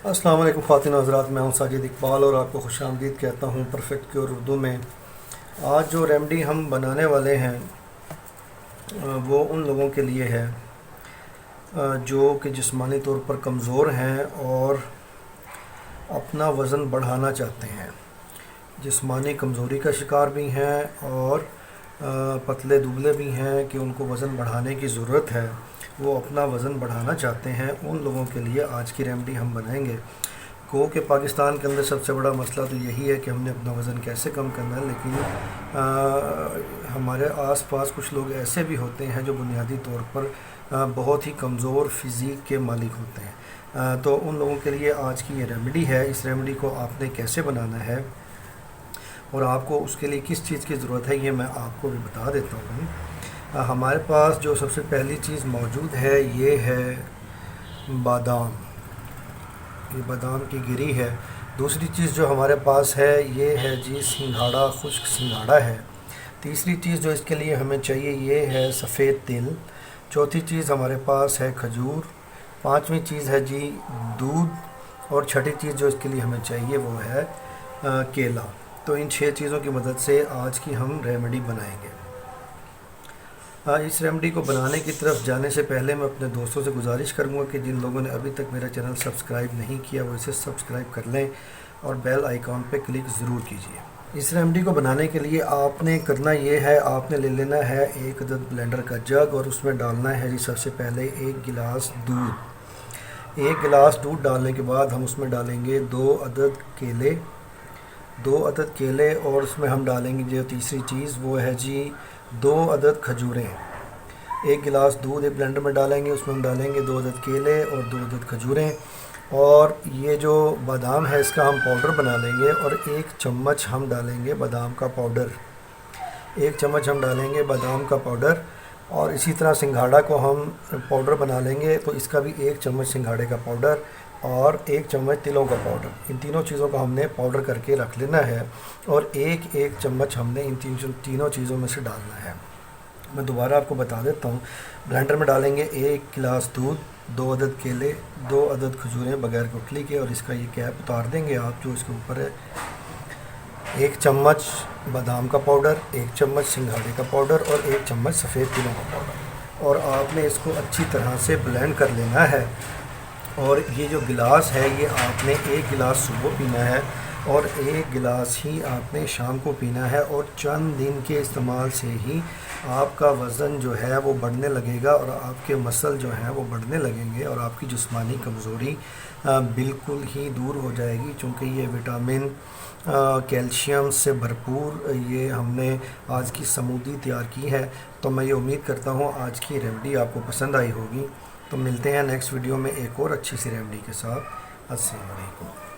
अस्सलाम वालेकुम ख़वातीन हज़रात, मैं हूं साजिद इकबाल और आपको खुशामदीद कहता हूं परफेक्ट क्योर उर्दू में। आज जो रेमेडी हम बनाने वाले हैं वो उन लोगों के लिए है जो कि जिस्मानी तौर पर कमज़ोर हैं और अपना वज़न बढ़ाना चाहते हैं। जिस्मानी कमज़ोरी का शिकार भी हैं और पतले दुबले भी हैं कि उनको वज़न बढ़ाने की ज़रूरत है, वो अपना वज़न बढ़ाना चाहते हैं। उन लोगों के लिए आज की रेमेडी हम बनाएंगे। गो कि पाकिस्तान के अंदर सबसे बड़ा मसला तो यही है कि हमने अपना वज़न कैसे कम करना है, लेकिन हमारे आसपास कुछ लोग ऐसे भी होते हैं जो बुनियादी तौर पर बहुत ही कमज़ोर फ़िज़ीक के मालिक होते हैं। तो उन लोगों के लिए आज की ये रेमेडी है। इस रेमेडी को आपने कैसे बनाना है और आपको उसके लिए किस चीज़ की ज़रूरत है ये मैं आपको भी बता देता हूँ। हमारे पास जो सबसे पहली चीज़ मौजूद है ये है बादाम। ये बादाम की गिरी है। दूसरी चीज़ जो हमारे पास है ये है जी सिंघाड़ा, खुश्क सिंघाड़ा है। तीसरी चीज़ जो इसके लिए हमें चाहिए ये है सफ़ेद तिल। चौथी चीज़ हमारे पास है खजूर। पांचवी चीज़ है जी दूध। और छठी चीज़ जो इसके लिए हमें चाहिए वो है केला। तो इन 6 चीज़ों की मदद से आज की हम रेमेडी बनाएंगे। इस रेमेडी को बनाने की तरफ जाने से पहले मैं अपने दोस्तों से गुजारिश करूंगा कि जिन लोगों ने अभी तक मेरा चैनल सब्सक्राइब नहीं किया वो इसे सब्सक्राइब कर लें और बेल आइकॉन पे क्लिक ज़रूर कीजिए। इस रेमेडी को बनाने के लिए आपने करना ये है, आपने ले लेना है 1 अदद ब्लेंडर का जग और उसमें डालना है जी सबसे पहले 1 गिलास दूध। 1 गिलास दूध डालने के बाद हम उसमें डालेंगे 2 अदद केले। 2 अदद केले और उसमें हम डालेंगे जो तीसरी चीज़ वो है जी 2 अदद खजूरें। 1 गिलास दूध एक ब्लेंडर में डालेंगे, उसमें हम डालेंगे 2 अदद केले और 2 अदद खजूरें। और ये जो बादाम है इसका हम पाउडर बना लेंगे और 1 चम्मच हम डालेंगे बादाम का पाउडर। 1 चम्मच हम डालेंगे बादाम का पाउडर। और इसी तरह सिंघाड़ा को हम पाउडर बना लेंगे, तो इसका भी 1 चम्मच सिंघाड़े का पाउडर और 1 चम्मच तिलों का पाउडर। इन तीनों चीज़ों को हमने पाउडर करके रख लेना है और 1-1 चम्मच हमने इन तीनों चीज़ों में से डालना है। मैं दोबारा आपको बता देता हूँ। ब्लेंडर में डालेंगे 1 गिलास दूध, 2 अदद केले, 2 अदद खजूरें बगैर गुठली के और इसका ये कैप उतार देंगे आप जो इसके ऊपर है। 1 चम्मच बादाम का पाउडर, 1 चम्मच सिंघाड़े का पाउडर और 1 चम्मच सफ़ेद तिलों का पाउडर। और आपने इसको अच्छी तरह से ब्लेंड कर लेना है। और ये जो गिलास है ये आपने 1 गिलास सुबह पीना है और 1 गिलास ही आपने शाम को पीना है। और चंद दिन के इस्तेमाल से ही आपका वज़न जो है वो बढ़ने लगेगा और आपके मसल जो हैं वो बढ़ने लगेंगे और आपकी जिस्मानी कमज़ोरी बिल्कुल ही दूर हो जाएगी। चूँकि ये विटामिन कैल्शियम से भरपूर ये हमने आज की स्मूदी तैयार की है। तो मैं ये उम्मीद करता हूँ आज की रेमेडी आपको पसंद आई होगी। तो मिलते हैं नेक्स्ट वीडियो में एक और अच्छी सी रेमेडी के साथ। अस्सलाम वालेकुम।